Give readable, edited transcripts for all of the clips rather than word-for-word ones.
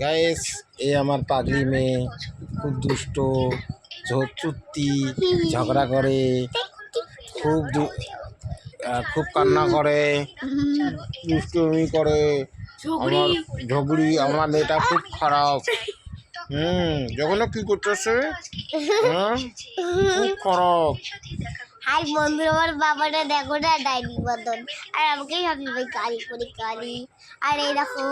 Guys এই আমার পাগলি মেয়ে খুব দুষ্ট, চুত্তি, ঝগড়া করে, খুব কান্না করে, দুষ্টুমি করে। আমার ঝগড়ি, আমার মেয়েটা খুব খারাপ। যখন কি করতেছে, খুব খারাপ। হাই বন্ধু, আমার বাবাটা দেখো না ডাইনি মতন, আর আমাকেই ভাবি ভাই কালি করে কালি। আর এই দেখো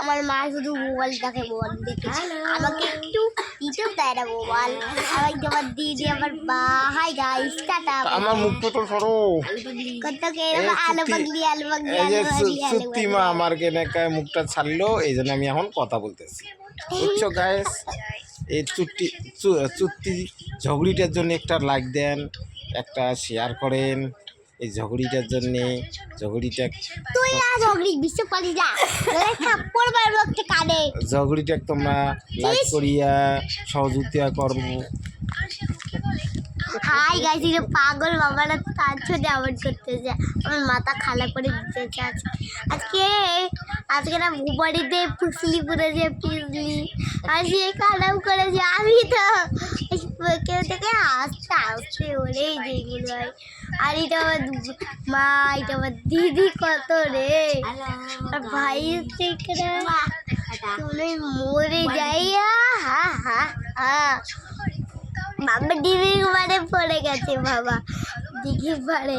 আমার মা শুধু মোবাইল দেখে, মোবাইল দেখে আমাকে একটু দিতেও দেয় না মোবাইল। আমার আমার দিদি আমার বা। Hi guys, tata. আমার মুখটা তো সরো কত কে আলু পাগলি আলু পাগলি এই যে আলু সত্যি মা আমার কেনাকায় মুখটা ছাড়লো, এই জন্য আমি এখন কথা বলতেছি, বুঝছো গাইস? এই চুত্তি ঝগড়িটার জন্য একটা লাইক দেন, একটা শেয়ার করেন এই ঝগড়িটার জন্যে। ঝগড়িটা তোমরা লাইক করিয়া সহযোগিতা করবো। হাই গাইস, এটা পাগল বাবারা তার সাথে আবার করতেছে, আমার মাথা খালা করে দিতেছে। আজকে না বাড়িতে ফুসলি পড়েছে, পিসলি আর সে খারাপ করেছে। আমি তো কেউ থেকে আসতে আসতে ওরেই যেগুলো হয়। আর এটা আমার মা, এটা আমার দিদি, কত রে আর ভাই থেকে মরে যাই। হা হা হা, বাবা দিদির বারে পড়ে গেছে, বাবা দিঘি পাড়ে।